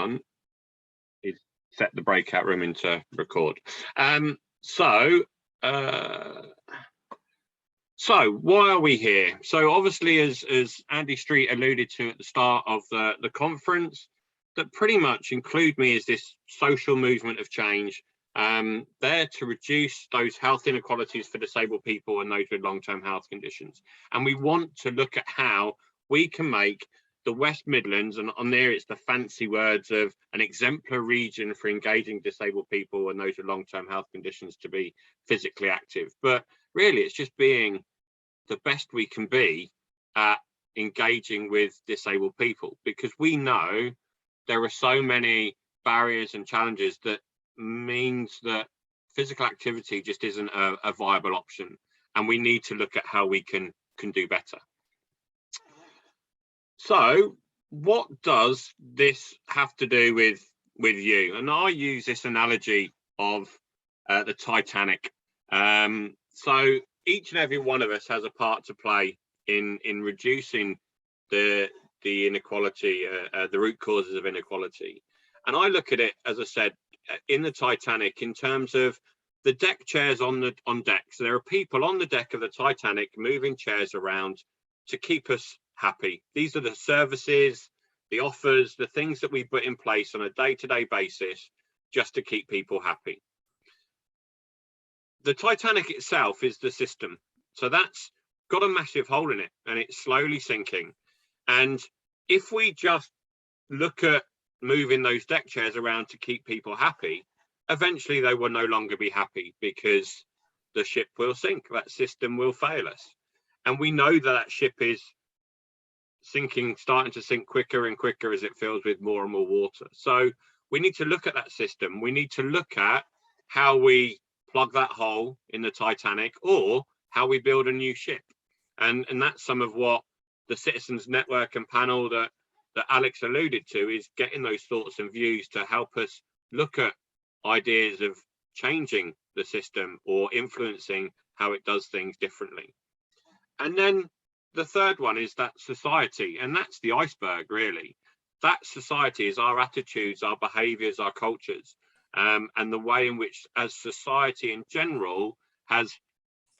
done is set the breakout room into record. So why are we here? So obviously, as Andy Street alluded to at the start of the conference, that pretty much Include Me is this social movement of change, there to reduce those health inequalities for disabled people and those with long-term health conditions. And we want to look at how we can make the West Midlands, and on there it's the fancy words of an exemplar region for engaging disabled people and those with long-term health conditions to be physically active. But really, it's just being the best we can be at engaging with disabled people, because we know there are so many barriers and challenges that means that physical activity just isn't a viable option, and we need to look at how we can do better. So what does this have to do with you? And I use this analogy of the Titanic. So each and every one of us has a part to play in reducing the inequality, the root causes of inequality. And I look at it, as I said, in the Titanic, in terms of the deck chairs on deck. So there are people on the deck of the Titanic moving chairs around to keep us happy. These are the services, the offers, the things that we put in place on a day-to-day basis just to keep people happy. The Titanic itself is the system. So that's got a massive hole in it, and it's slowly sinking. And if we just look at moving those deck chairs around to keep people happy, eventually they will no longer be happy, because the ship will sink, that system will fail us. And we know that ship is sinking, starting to sink quicker and quicker as it fills with more and more water. So we need to look at that system. We need to look at how we plug that hole in the Titanic, or how we build a new ship. And that's some of what the Citizens Network and panel that Alex alluded to, is getting those thoughts and views to help us look at ideas of changing the system or influencing how it does things differently. And then the third one is that society, and that's the iceberg really. That society is our attitudes, our behaviours, our cultures, and the way in which, as society in general, has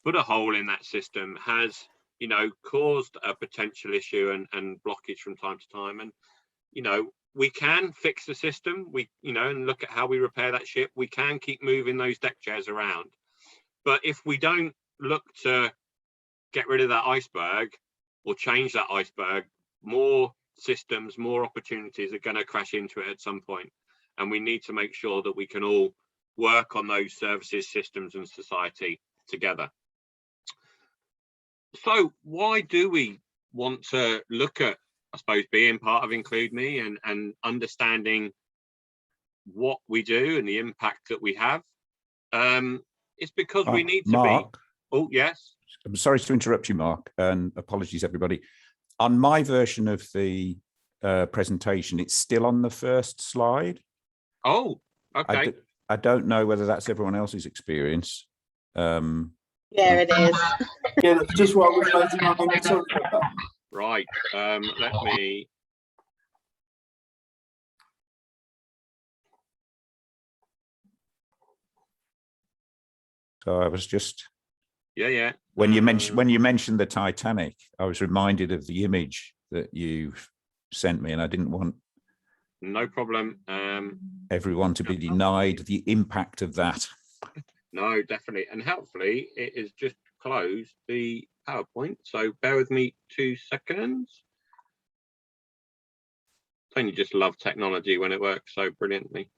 put a hole in that system, has, you know, caused a potential issue and blockage from time to time. And, you know, we can fix the system, and look at how we repair that ship. We can keep moving those deck chairs around. But if we don't look to get rid of that iceberg or change that iceberg, more systems, more opportunities are going to crash into it at some point. And we need to make sure that we can all work on those services, systems and society together. So why do we want to look at, I suppose, being part of Include Me and understanding what we do and the impact that we have? It's because we need to Mark, be... Oh, yes? I'm sorry to interrupt you, Mark, and apologies, everybody. On my version of the presentation, it's still on the first slide. Oh, okay. I don't know whether that's everyone else's experience. Yeah, it is. Yeah, that's just what we're voting on in the Right. Let me... So I was just... Yeah. When you mentioned the Titanic, I was reminded of the image that you sent me, and I didn't want... No problem. Everyone to be denied the impact of that. No, definitely. And helpfully, it has just closed the PowerPoint. So bear with me 2 seconds. Don't you just love technology when it works so brilliantly?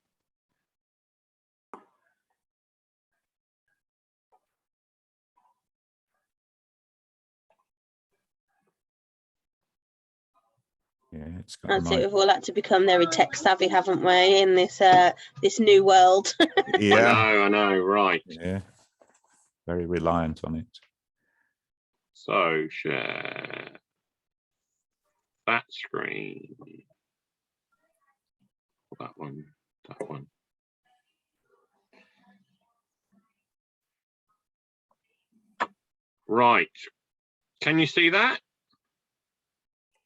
Yeah, it's got That's it. We've all had to become very tech savvy, haven't we, in this this new world? Yeah, I know, right. Yeah, very reliant on it. So share that screen. That one. Right. Can you see that?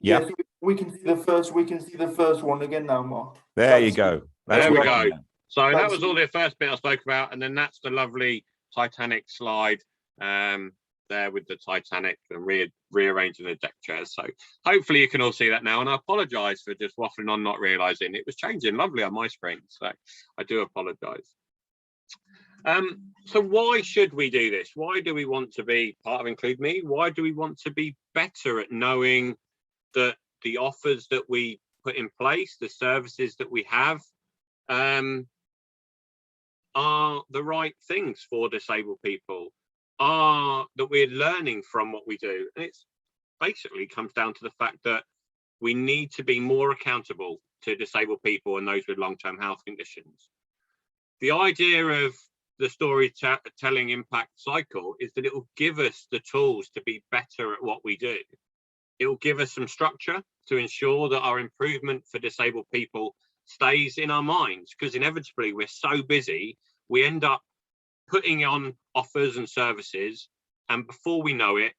Yeah. We can see the first. We can see the first one again now, Mark. There you go. That's There we what go. I meant. So that That's- was all the first bit I spoke about, and then that's the lovely Titanic slide there with the Titanic and rearranging the deck chairs. So hopefully you can all see that now, and I apologise for just waffling on, not realising it was changing lovely on my screen. So I do apologise. So why should we do this? Why do we want to be part of Include Me? Why do we want to be better at knowing that the offers that we put in place, the services that we have, are the right things for disabled people, are that we're learning from what we do? And it's basically comes down to the fact that we need to be more accountable to disabled people and those with long-term health conditions. The idea of the storytelling impact cycle is that it will give us the tools to be better at what we do. It will give us some structure to ensure that our improvement for disabled people stays in our minds, because inevitably we're so busy, we end up putting on offers and services, and before we know it,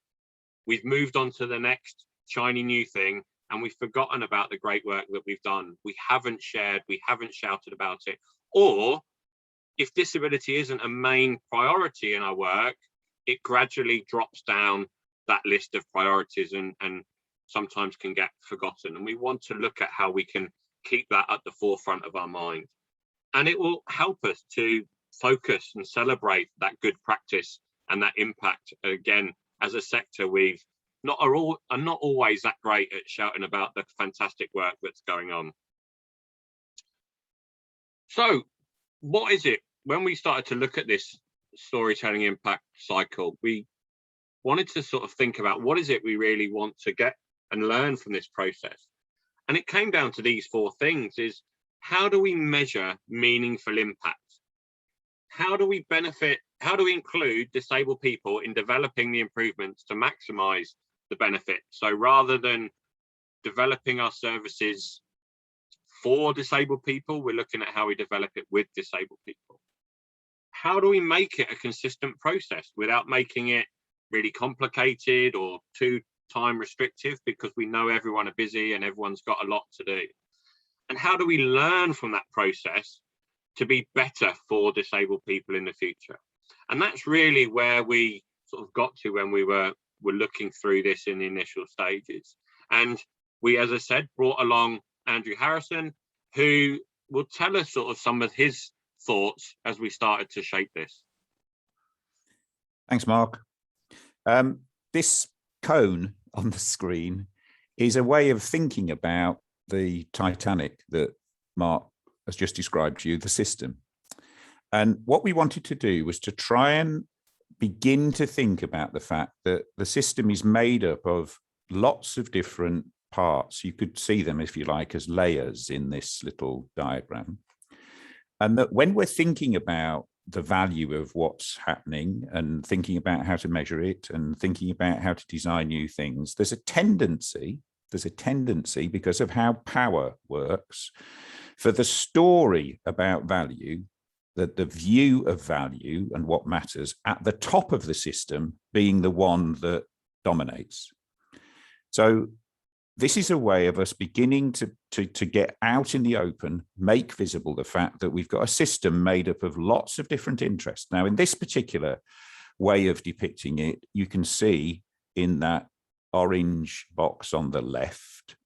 we've moved on to the next shiny new thing, and we've forgotten about the great work that we've done. We haven't shared, we haven't shouted about it. Or if disability isn't a main priority in our work, it gradually drops down that list of priorities and sometimes can get forgotten. And we want to look at how we can keep that at the forefront of our mind. And it will help us to focus and celebrate that good practice and that impact. Again, as a sector, we've are not always that great at shouting about the fantastic work that's going on. So what is it? When we started to look at this storytelling impact cycle, we wanted to sort of think about what is it we really want to get and learn from this process. And it came down to these four things: is how do we measure meaningful impact? How do we benefit? How do we include disabled people in developing the improvements to maximize the benefit? So rather than developing our services for disabled people, we're looking at how we develop it with disabled people. How do we make it a consistent process without making it really complicated or too time restrictive, because we know everyone are busy and everyone's got a lot to do? And how do we learn from that process to be better for disabled people in the future? And that's really where we sort of got to when we were looking through this in the initial stages. And we, as I said, brought along Andrew Harrison, who will tell us sort of some of his thoughts as we started to shape this. Thanks, Mark. This cone on the screen is a way of thinking about the Titanic that Mark has just described to you, the system. And what we wanted to do was to try and begin to think about the fact that the system is made up of lots of different parts. You could see them, if you like, as layers in this little diagram. And that when we're thinking about the value of what's happening and thinking about how to measure it and thinking about how to design new things, there's a tendency because of how power works, for the story about value, that the view of value and what matters at the top of the system being the one that dominates. So this is a way of us beginning to get out in the open, make visible the fact that we've got a system made up of lots of different interests. Now, in this particular way of depicting it, you can see in that orange box on the left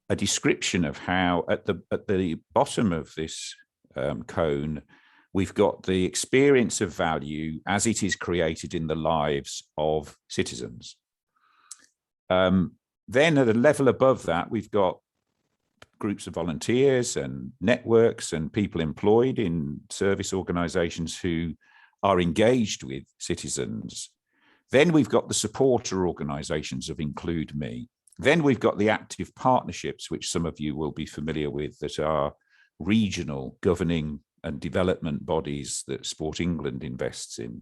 a description of how at the bottom of this cone, we've got the experience of value as it is created in the lives of citizens. Then at a level above that, we've got groups of volunteers and networks and people employed in service organizations who are engaged with citizens. Then we've got the supporter organizations of Include Me. Then we've got the active partnerships, which some of you will be familiar with, that are regional governing and development bodies that Sport England invests in.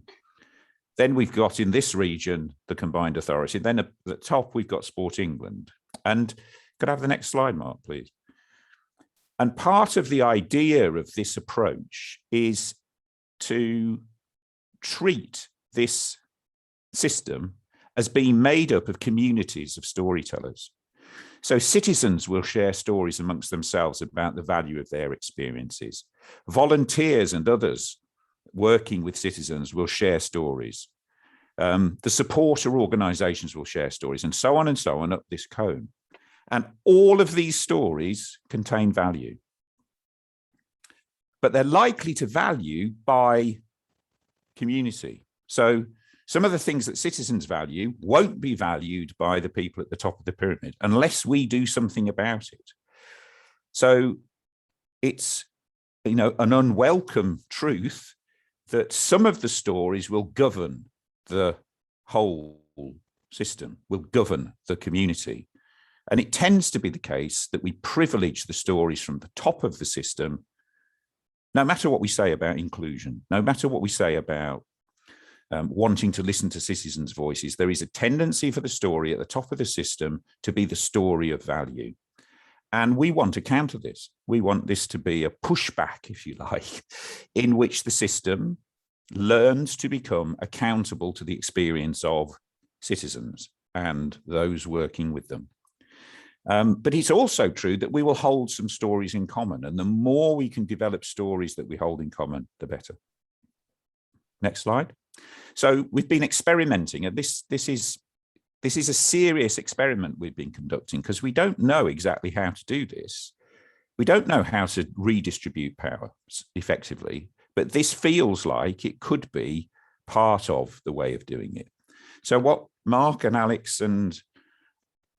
Then we've got in this region, the combined authority. Then at the top, we've got Sport England. And could I have the next slide, Mark, please? And part of the idea of this approach is to treat this system as being made up of communities of storytellers. So citizens will share stories amongst themselves about the value of their experiences. Volunteers and others working with citizens will share stories. The supporter organizations will share stories, and so on up this cone. And all of these stories contain value. But they're likely to value by community. So some of the things that citizens value won't be valued by the people at the top of the pyramid unless we do something about it. So it's, an unwelcome truth that some of the stories will govern the whole system, will govern the community. And it tends to be the case that we privilege the stories from the top of the system, no matter what we say about inclusion, no matter what we say about wanting to listen to citizens' voices. There is a tendency for the story at the top of the system to be the story of value. And we want to counter this. We want this to be a pushback, if you like, in which the system learns to become accountable to the experience of citizens and those working with them. But it's also true that we will hold some stories in common, and the more we can develop stories that we hold in common, the better. Next slide. So we've been experimenting, and this is a serious experiment we've been conducting, because we don't know exactly how to do this. We don't know how to redistribute power effectively, but this feels like it could be part of the way of doing it. So what Mark and Alex and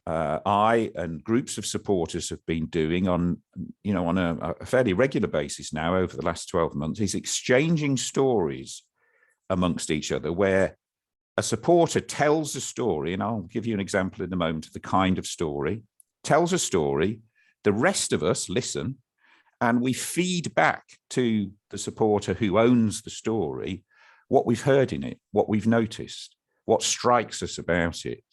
I and groups of supporters have been doing on a fairly regular basis now over the last 12 months is exchanging stories amongst each other, where a supporter tells a story, and I'll give you an example in a moment of the kind of story, tells a story, the rest of us listen, and we feed back to the supporter who owns the story what we've heard in it, what we've noticed, what strikes us about it,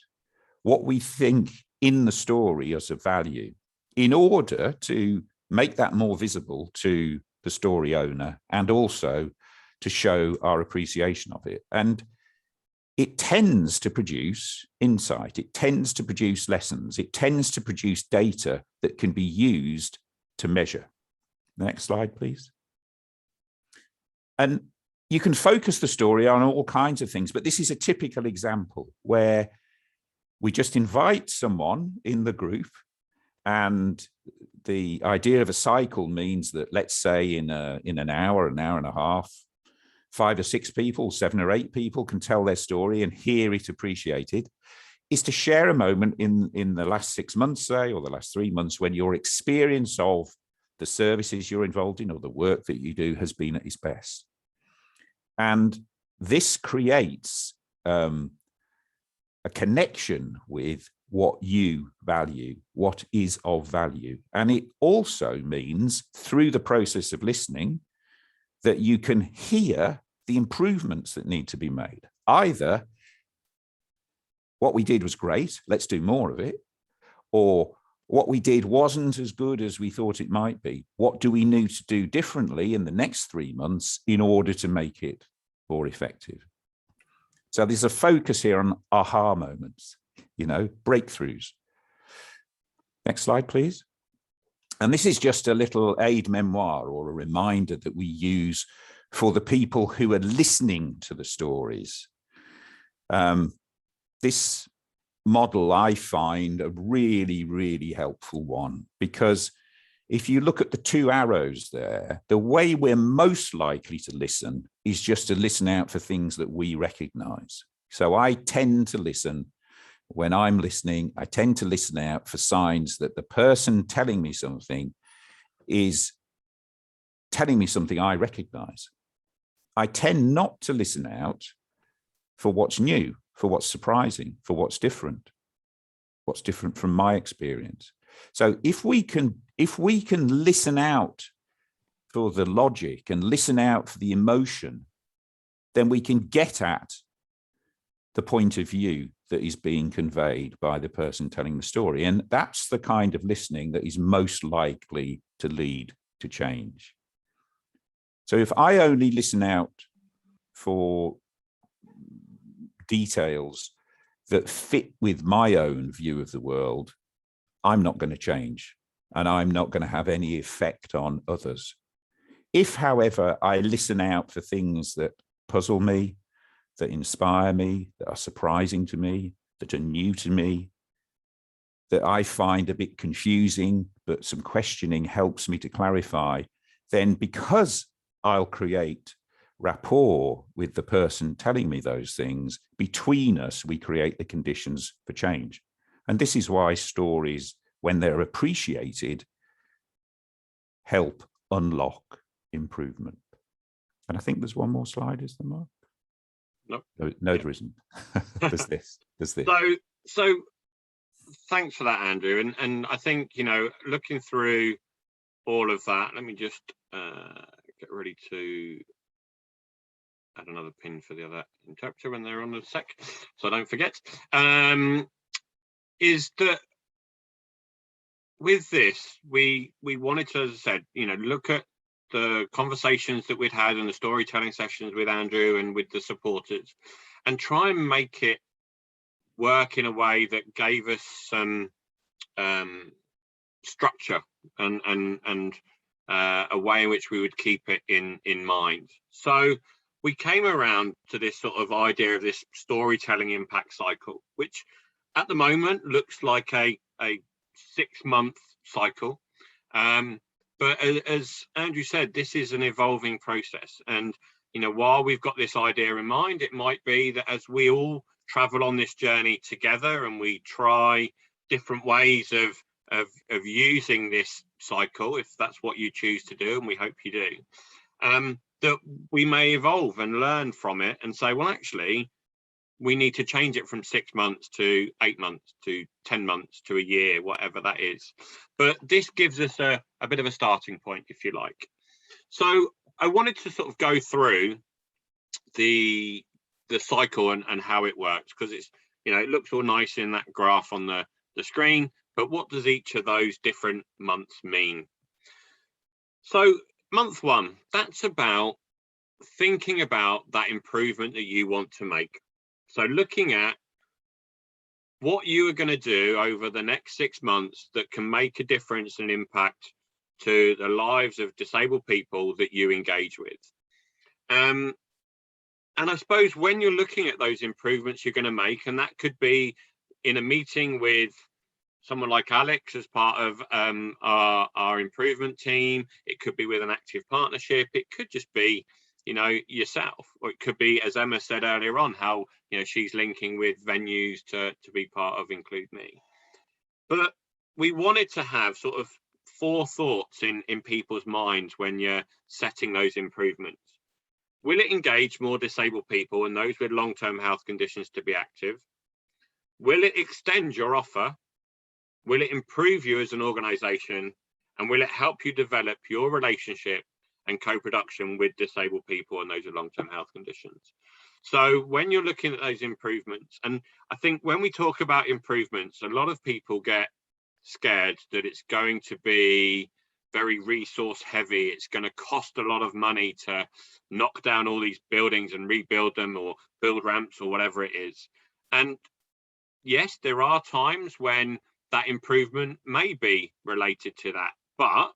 what we think in the story as of value, in order to make that more visible to the story owner and also to show our appreciation of it. And it tends to produce insight, it tends to produce lessons, it tends to produce data that can be used to measure. Next slide, please. And you can focus the story on all kinds of things, but this is a typical example where we just invite someone in the group, and the idea of a cycle means that, let's say in an hour and a half, 5 or 6 people, 7 or 8 people can tell their story and hear it appreciated, is to share a moment in the last 6 months, say, or the last 3 months, when your experience of the services you're involved in or the work that you do has been at its best. And this creates a connection with what you value, what is of value. And it also means, through the process of listening, that you can hear the improvements that need to be made. Either what we did was great, let's do more of it, or what we did wasn't as good as we thought it might be. What do we need to do differently in the next 3 months in order to make it more effective? So there's a focus here on aha moments, breakthroughs. Next slide, please. And this is just a little aid memoir or a reminder that we use for the people who are listening to the stories. This model I find a really, really helpful one, because if you look at the 2 arrows there, the way we're most likely to listen is just to listen out for things that we recognize. So I tend to listen, when I'm listening, I tend to listen out for signs that the person telling me something is telling me something I recognize. I tend not to listen out for what's new, for what's surprising, for what's different from my experience. So if we can listen out for the logic and listen out for the emotion, then we can get at the point of view that is being conveyed by the person telling the story. And that's the kind of listening that is most likely to lead to change. So if I only listen out for details that fit with my own view of the world, I'm not going to change and I'm not going to have any effect on others. If, however, I listen out for things that puzzle me, that inspire me, that are surprising to me, that are new to me, that I find a bit confusing, but some questioning helps me to clarify, then because I'll create rapport with the person telling me those things, between us, we create the conditions for change. And this is why stories, when they're appreciated, help unlock improvement. And I think there's one more slide, is there, Mark? No, there isn't. There's this. So thanks for that, Andrew. And I think, looking through all of that, let me just get ready to add another pin for the other interpreter when they're on the sec, so I don't forget. Is that with this, we wanted to, as I said, look at the conversations that we'd had and the storytelling sessions with Andrew and with the supporters, and try and make it work in a way that gave us some structure and a way in which we would keep it in mind. So we came around to this sort of idea of this storytelling impact cycle, which at the moment looks like a 6-month cycle. But as Andrew said, this is an evolving process. And, while we've got this idea in mind, it might be that as we all travel on this journey together and we try different ways of using this cycle, if that's what you choose to do, and we hope you do, that we may evolve and learn from it and say, well, actually, we need to change it from 6 months to 8 months to 10 months to a year, whatever that is. But this gives us a bit of a starting point, if you like. So I wanted to sort of go through the cycle and how it works, because it's, it looks all nice in that graph on the screen, but what does each of those different months mean? So month 1, that's about thinking about that improvement that you want to make. So looking at what you are going to do over the next 6 months that can make a difference and impact to the lives of disabled people that you engage with. And I suppose when you're looking at those improvements you're going to make, and that could be in a meeting with someone like Alex as part of our improvement team, it could be with an active partnership, it could just be yourself, or it could be, as Emma said earlier on, how she's linking with venues to be part of Include Me. But we wanted to have sort of 4 thoughts in people's minds when you're setting those improvements. Will it engage more disabled people and those with long-term health conditions to be active? Will it extend your offer? Will it improve you as an organisation? And will it help you develop your relationship and co-production with disabled people and those with long-term health conditions? So when you're looking at those improvements, and I think when we talk about improvements, a lot of people get scared that it's going to be very resource heavy, it's going to cost a lot of money to knock down all these buildings and rebuild them or build ramps or whatever it is. And yes, there are times when that improvement may be related to that, but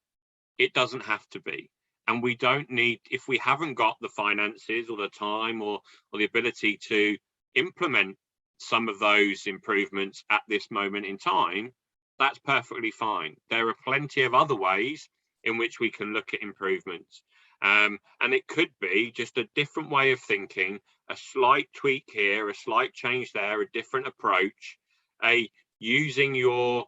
it doesn't have to be. And we don't need, if we haven't got the finances or the time or the ability to implement some of those improvements at this moment in time, that's perfectly fine. There are plenty of other ways in which we can look at improvements. And it could be just a different way of thinking, a slight tweak here, a slight change there, a different approach, using your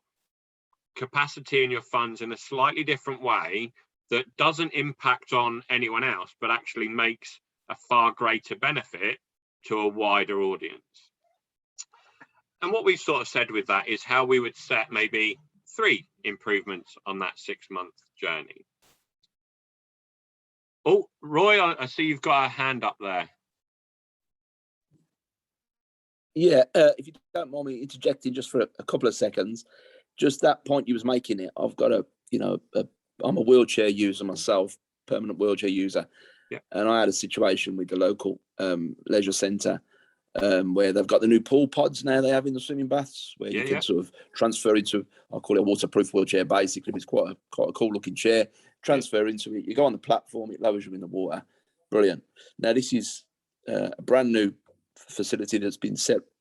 capacity and your funds in a slightly different way that doesn't impact on anyone else, but actually makes a far greater benefit to a wider audience. And what we've sort of said with that is how we would set maybe 3 improvements on that 6-month journey. Oh, Roy, I see you've got a hand up there. Yeah, if you don't mind me interjecting just for a couple of seconds, just that point you was making it. I've got I'm a wheelchair user myself, permanent wheelchair user. Yeah. And I had a situation with the local leisure centre where they've got the new pool pods now they have in the swimming baths, where you can sort of transfer into, I call it a waterproof wheelchair, basically. It's quite a cool looking chair. Transfer into it, you go on the platform, it lowers you in the water. Brilliant. Now, this is a brand new facility that's been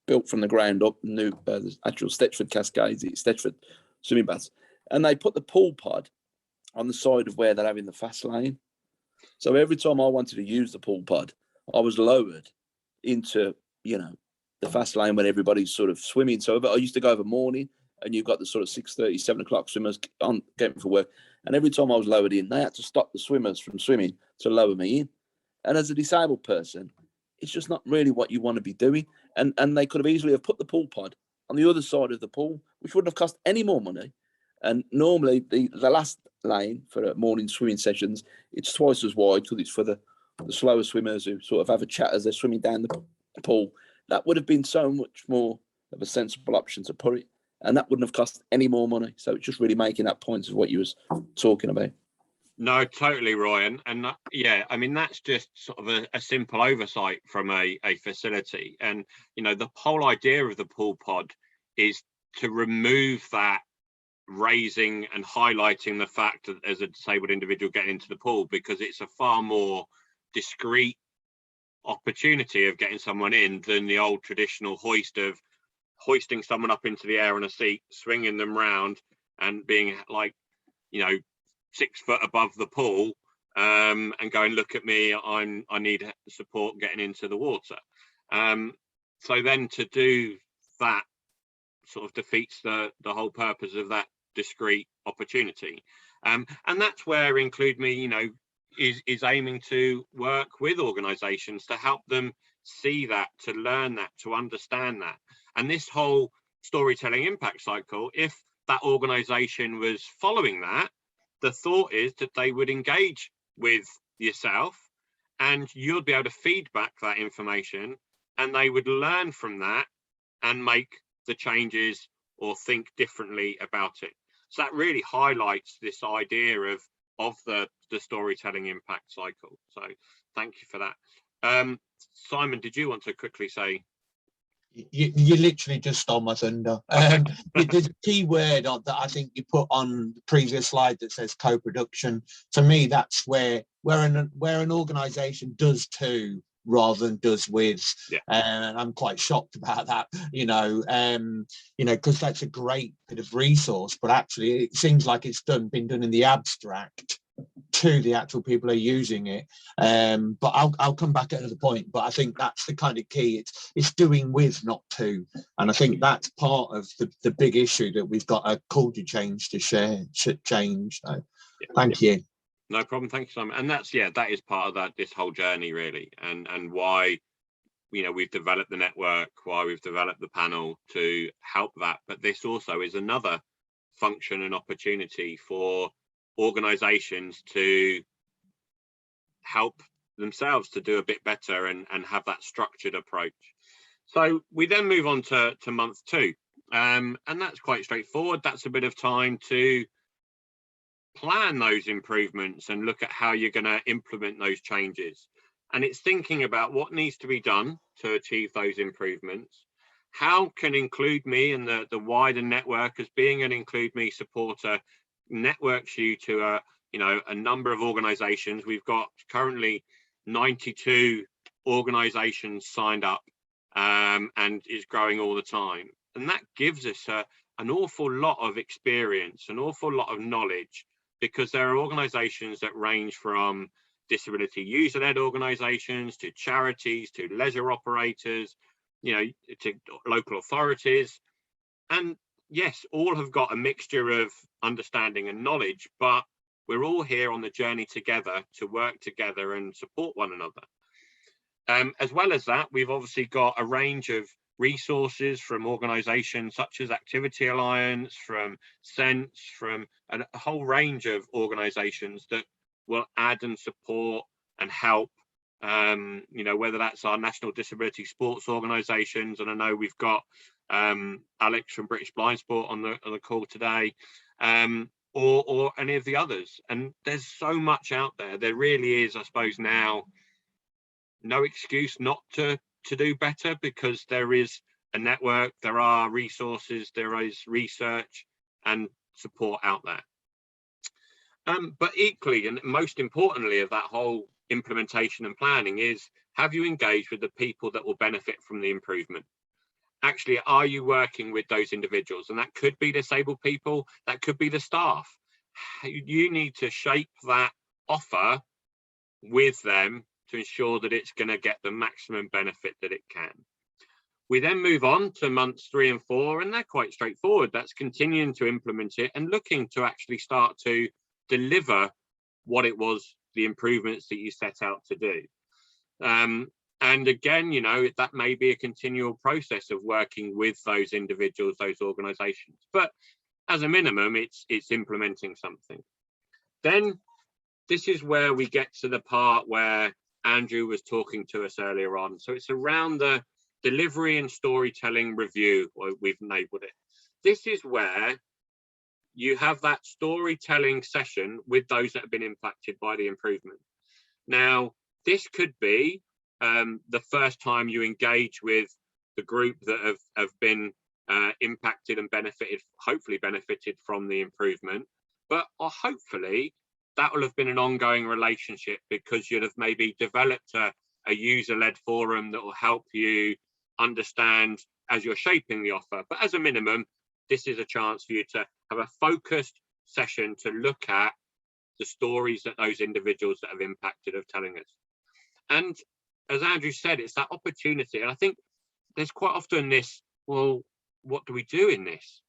built from the ground up, new the actual Stetchford Cascades, Stetchford swimming baths. And they put the pool pod on the side of where they're having the fast lane. So every time I wanted to use the pool pod, I was lowered into, the fast lane when everybody's sort of swimming. So I used to go over morning, and you've got the sort of 6:30, 7 o'clock swimmers on getting for work. And every time I was lowered in, they had to stop the swimmers from swimming to lower me in. And as a disabled person, it's just not really what you want to be doing. And they could have easily have put the pool pod on the other side of the pool, which wouldn't have cost any more money. And normally the last lane for morning swimming sessions, it's twice as wide because it's for the slower swimmers who sort of have a chat as they're swimming down the pool. That would have been so much more of a sensible option to put it. And that wouldn't have cost any more money. So it's just really making that point of what you was talking about. No, totally, Roy. And I mean, that's just sort of a simple oversight from a facility. And, the whole idea of the pool pod is to remove that raising and highlighting the fact that there's a disabled individual getting into the pool, because it's a far more discreet opportunity of getting someone in than the old traditional hoist of hoisting someone up into the air on a seat, swinging them round and being 6 foot above the pool, and going, look at me, I need support getting into the water. So then to do that sort of defeats the whole purpose of that discrete opportunity. And that's where Include Me, is aiming to work with organisations to help them see that, to learn that, to understand that. And this whole storytelling impact cycle, if that organisation was following that, the thought is that they would engage with yourself and you'll be able to feed back that information, and they would learn from that and make the changes or think differently about it. So that really highlights this idea of the storytelling impact cycle. So thank you for that. Simon, did you want to quickly say? You literally just stole my thunder. There's a key word that I think you put on the previous slide that says co-production. To me, that's where an organisation does to rather than does with. And I'm quite shocked about that, because that's a great bit of resource, but actually it seems like it's been done in the abstract to the actual people who are using it. But I'll come back at another point. But I think that's the kind of key. It's doing with, not to. And I think that's part of the big issue that we've got a culture change to change. So thank you. No problem. Thank you, Simon. And that is part of this whole journey, really, and why we've developed the network, why we've developed the panel to help that. But this also is another function and opportunity for organizations to help themselves to do a bit better and have that structured approach. So we then move on to month 2, and that's quite straightforward. That's a bit of time to plan those improvements and look at how you're going to implement those changes. And it's thinking about what needs to be done to achieve those improvements. How can Include Me and the wider network, as being an Include Me supporter, networks you to a number of organizations. We've got currently 92 organizations signed up, and is growing all the time. And that gives us an awful lot of experience, an awful lot of knowledge, because there are organizations that range from disability user-led organizations to charities to leisure operators, to local authorities. And yes, all have got a mixture of understanding and knowledge, but we're all here on the journey together to work together and support one another. As well as that, we've obviously got a range of resources from organisations such as Activity Alliance, from Sense, from a whole range of organisations that will add and support and help. Whether that's our national disability sports organisations, and I know we've got Alex from British Blind Sport on the call today, or any of the others. And there's so much out there. There really is, I suppose, now no excuse not to to do better, because there is a network, there are resources, there is research and support out there. But equally, and most importantly of that whole implementation and planning, is, have you engaged with the people that will benefit from the improvement? Actually, are you working with those individuals? And that could be disabled people, that could be the staff. You need to shape that offer with them to ensure that it's going to get the maximum benefit that it can. We then move on to months 3 and 4, and they're quite straightforward. That's continuing to implement it and looking to actually start to deliver what it was, the improvements that you set out to do. And again, you know, that may be a continual process of working with those individuals, those organizations, but as a minimum, it's implementing something. Then this is where we get to the part where Andrew was talking to us earlier on. So it's around the delivery and storytelling review, or we've labeled it. This is where you have that storytelling session with those that have been impacted by the improvement. Now, this could be the first time you engage with the group that have been impacted and benefited, hopefully benefited from the improvement, but hopefully that will have been an ongoing relationship, because you'll have maybe developed a user-led forum that will help you understand as you're shaping the offer. But as a minimum, this is a chance for you to have a focused session to look at the stories that those individuals that have impacted are telling us. And as Andrew said, it's that opportunity. And I think there's quite often this, well, what do we do in this?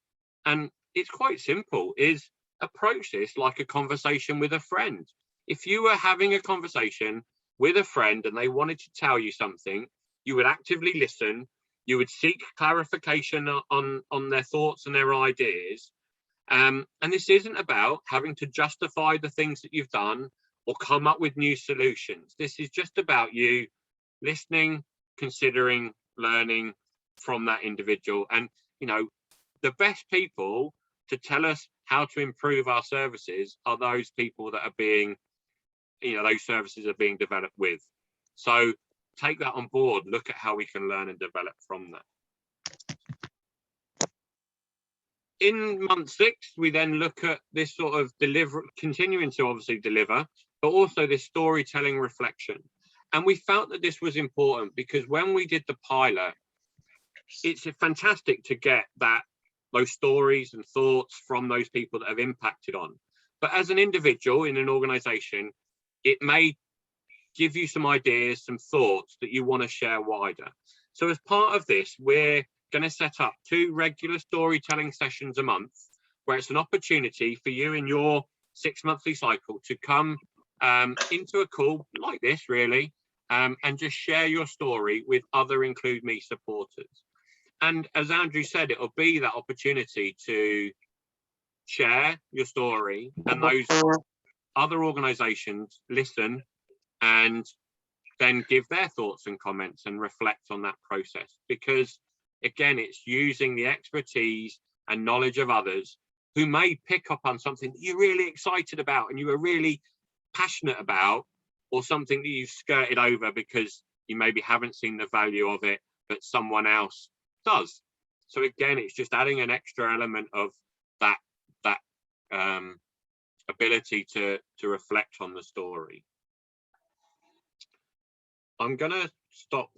And it's quite simple, is approach this like a conversation with a friend. If you were having a conversation with a friend and they wanted to tell you something, you would actively listen, you would seek clarification on their thoughts and their ideas. And this isn't about having to justify the things that you've done or come up with new solutions. This is just about you listening, considering, learning from that individual. And, you know, the best people to tell us how to improve our services are those people that are being, you know, those services are being developed with. So take that on board, look at how we can learn and develop from that. In month 6, we then look at this sort of continuing to obviously deliver, but also this storytelling reflection. And we felt that this was important because when we did the pilot, it's fantastic to get those stories and thoughts from those people that have impacted on. But as an individual in an organization, it may give you some ideas, some thoughts that you want to share wider. So as part of this, we're going to set up 2 regular storytelling sessions a month, where it's an opportunity for you in your 6-monthly cycle to come into a call like this, really, and just share your story with other Include Me supporters. And as Andrew said, it'll be that opportunity to share your story, and those other organizations listen and then give their thoughts and comments and reflect on that process. Because again, it's using the expertise and knowledge of others who may pick up on something that you're really excited about and you were really passionate about, or something that you've skirted over because you maybe haven't seen the value of it, but someone else does. So again, it's just adding an extra element of that ability to reflect on the story. I'm gonna stop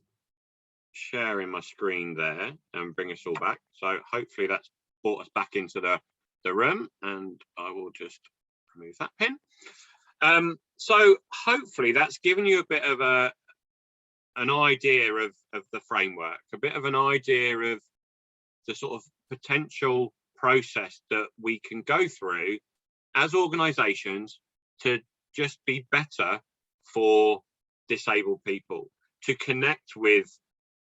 sharing my screen there and bring us all back. So hopefully that's brought us back into the room, and I will just remove that pin. So hopefully that's given you a bit of an idea of the framework, a bit of an idea of the sort of potential process that we can go through as organizations to just be better for disabled people, to connect with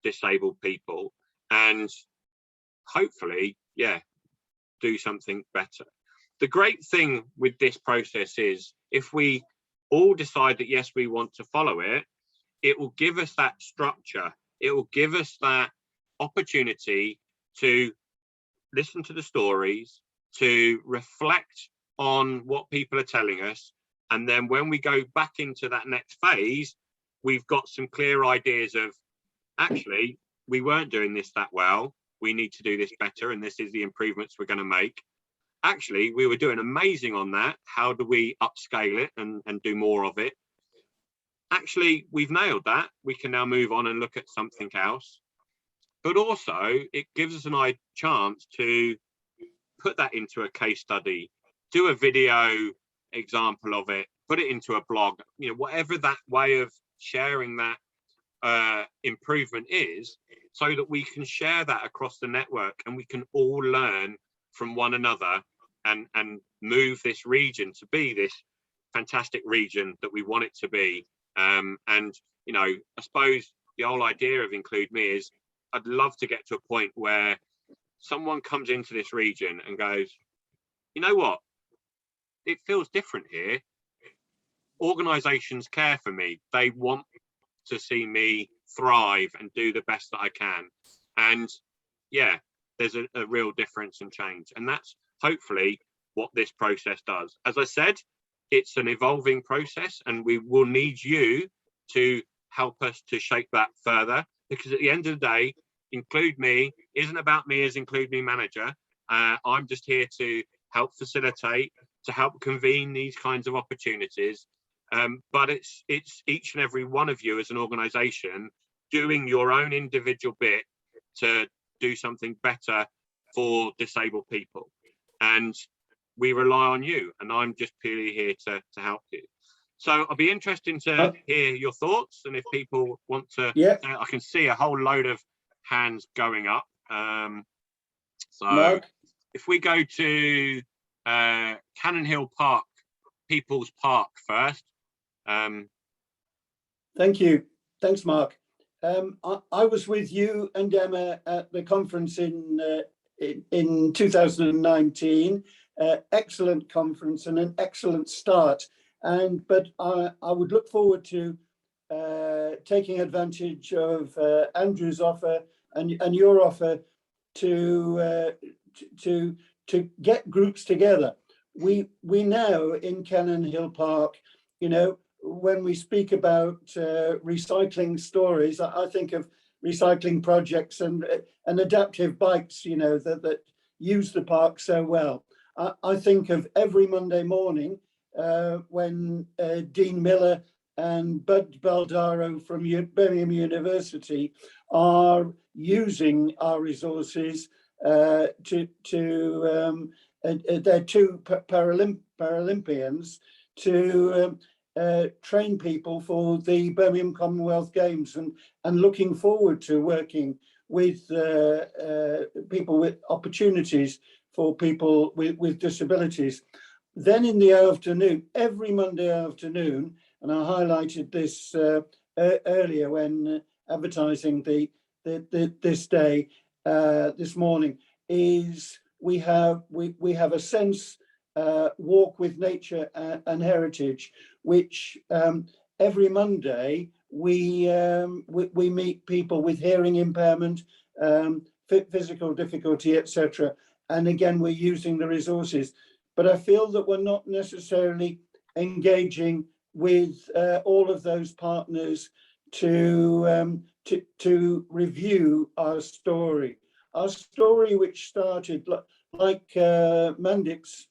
disabled people, and hopefully, yeah, do something better. The great thing with this process is if we all decide that, yes, we want to follow it, it will give us that structure. It will give us that opportunity to listen to the stories, to reflect on what people are telling us. And then when we go back into that next phase, we've got some clear ideas of, actually, we weren't doing this that well. We need to do this better, and this is the improvements we're going to make. Actually, we were doing amazing on that. How do we upscale it and do more of it? Actually, we've nailed that. We can now move on and look at something else. But also, it gives us a chance to put that into a case study, do a video example of it, put it into a blog, you know, whatever that way of sharing that improvement is, so that we can share that across the network and we can all learn from one another and move this region to be this fantastic region that we want it to be. And, you know, I suppose the whole idea of Include Me is I'd love to get to a point where someone comes into this region and goes, you know what, it feels different here. Organizations care for me. They want to see me thrive and do the best that I can. And yeah, there's a real difference and change. And that's hopefully what this process does. As I said, it's an evolving process, and we will need you to help us to shape that further, because at the end of the day, Include Me isn't about me as Include Me manager. I'm just here to help facilitate, to help convene these kinds of opportunities. But it's each and every one of you as an organization doing your own individual bit to do something better for disabled people. And we rely on you, and I'm just purely here to help you. So I'll be interested to hear your thoughts, and if people want to, I can see a whole load of hands going up. So Mark, if we go to Cannon Hill Park, People's Park first. Thank you. Thanks, Mark. I was with you and Emma at the conference in 2019. Excellent conference and an excellent start. But I would look forward to taking advantage of Andrew's offer and your offer to get groups together. We now in Cannon Hill Park, you know, when we speak about recycling stories, I think of recycling projects and adaptive bikes, you know, that use the park so well. I think of every Monday morning when Dean Miller and Bud Baldaro from Birmingham University are using our resources they're two Paralympians to train people for the Birmingham Commonwealth Games, and looking forward to working with people with opportunities for people with disabilities. Then in the afternoon, every Monday afternoon, and I highlighted this earlier when advertising this day this morning, is we have a sense walk with nature and heritage, which every Monday we meet people with hearing impairment, physical difficulty, etc. And again, we're using the resources, but I feel that we're not necessarily engaging with all of those partners to review our story, which started like Mandik's,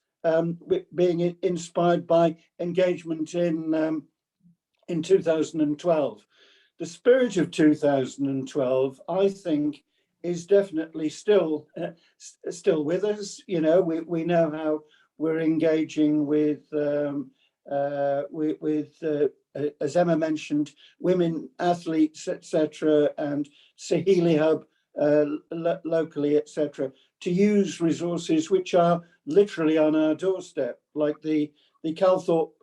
being inspired by engagement in 2012. The spirit of 2012, I think, is definitely still with us. You know, we know how we're engaging with as Emma mentioned, women athletes, etc., and Saheli Hub locally, etc., to use resources which are literally on our doorstep, like the Calthorpe,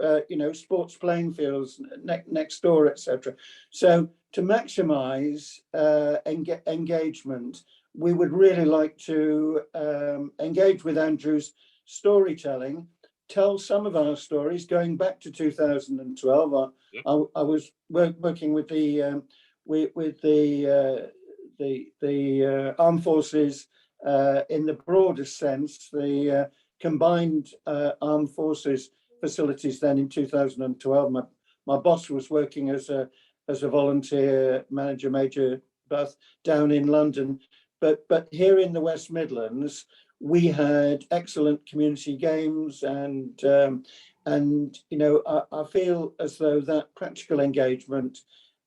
sports playing fields next door, etc. So to maximise engagement, we would really like to engage with Andrew's storytelling, tell some of our stories going back to 2012. I was working with the armed forces in the broadest sense, the combined armed forces facilities then in 2012. My boss was working as a volunteer manager, Major Bath down in London, but here in the West Midlands, we had excellent community games, and you know, I feel as though that practical engagement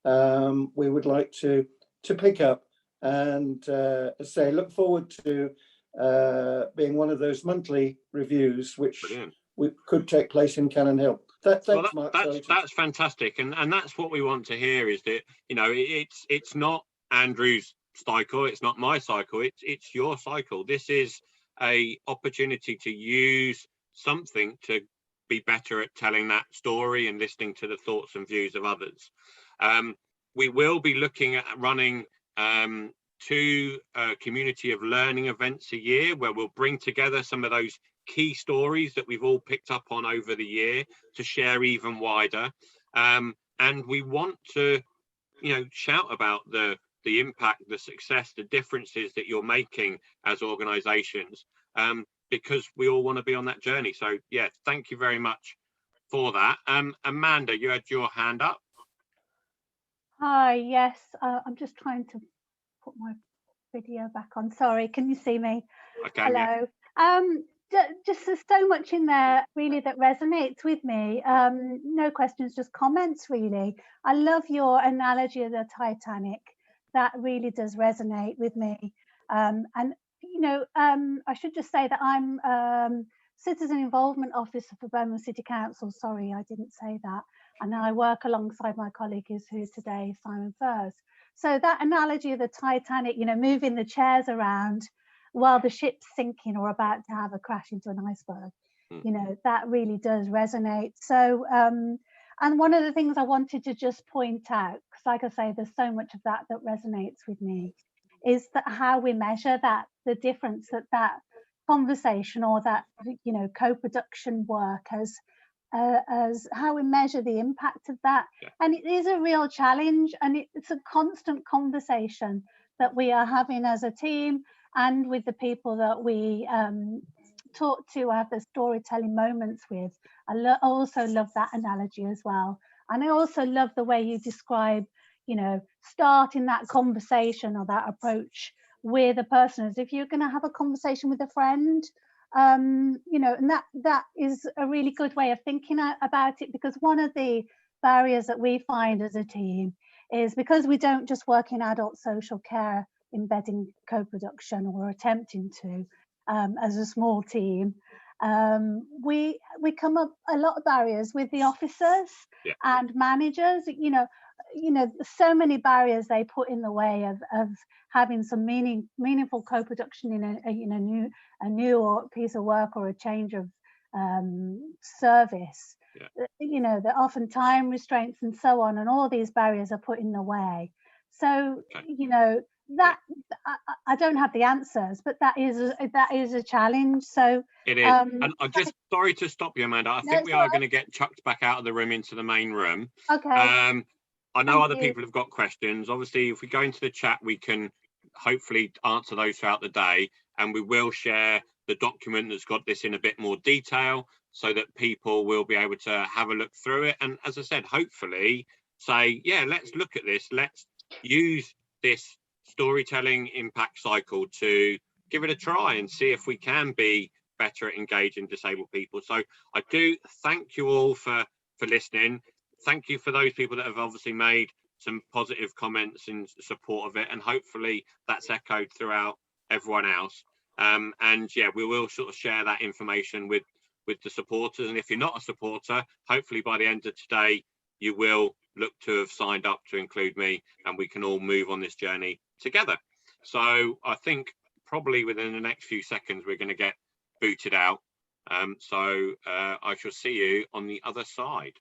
we would like to pick up, and say look forward to being one of those monthly reviews which we could take place in Cannon Hill. Thanks, Mark. That's fantastic, and that's what we want to hear, is that, you know, it's not Andrew's cycle, it's not my cycle, it's your cycle. This is a opportunity to use something to be better at telling that story and listening to the thoughts and views of others. We will be looking at running 2 community of learning events a year, where we'll bring together some of those key stories that we've all picked up on over the year to share even wider. And we want to, you know, shout about the impact, the success, the differences that you're making as organizations, because we all want to be on that journey. So yeah, thank you very much for that. Amanda, you had your hand up. Hi, yes, I'm just trying to put my video back on. Sorry, can you see me? I can. Hello. Yeah. Just there's so much in there really that resonates with me. No questions, just comments really. I love your analogy of the Titanic. That really does resonate with me. And you know, I should just say that I'm Citizen Involvement Officer for Birmingham City Council. Sorry, I didn't say that. And I work alongside my colleague who's here today, Simon Furs. So that analogy of the Titanic, you know, moving the chairs around while the ship's sinking or about to have a crash into an iceberg, you know, that really does resonate. So, and one of the things I wanted to just point out, because like I say, there's so much of that resonates with me, is that how we measure that, the difference that conversation or that, you know, co-production work as how we measure the impact of that. And it is a real challenge, and it's a constant conversation that we are having as a team and with the people that we talk to, have the storytelling moments with. I also love that analogy as well. And I also love the way you describe, you know, starting that conversation or that approach with a person as if you're going to have a conversation with a friend. You know, and that is a really good way of thinking about it, because one of the barriers that we find as a team is because we don't just work in adult social care, embedding co-production or attempting to as a small team, we come up a lot of barriers with the officers and managers. You know, so many barriers they put in the way of having some meaningful co-production in a new piece of work or a change of service. You know, that often time restraints and so on, and all these barriers are put in the way. So you know, that I don't have the answers, but that is a challenge. So it is. And I'm just sorry to stop you, Amanda. I think we are going to get chucked back out of the room into the main room. Okay. I know other people have got questions. Obviously, if we go into the chat, we can hopefully answer those throughout the day, and we will share the document that's got this in a bit more detail so that people will be able to have a look through it. And as I said, hopefully say, yeah, let's look at this. Let's use this storytelling impact cycle to give it a try and see if we can be better at engaging disabled people. So I do thank you all for listening. Thank you for those people that have obviously made some positive comments in support of it, and hopefully that's echoed throughout everyone else. And yeah, we will sort of share that information with the supporters, and if you're not a supporter, hopefully by the end of today you will look to have signed up to include me, and we can all move on this journey together. So I think probably within the next few seconds we're going to get booted out. So I shall see you on the other side.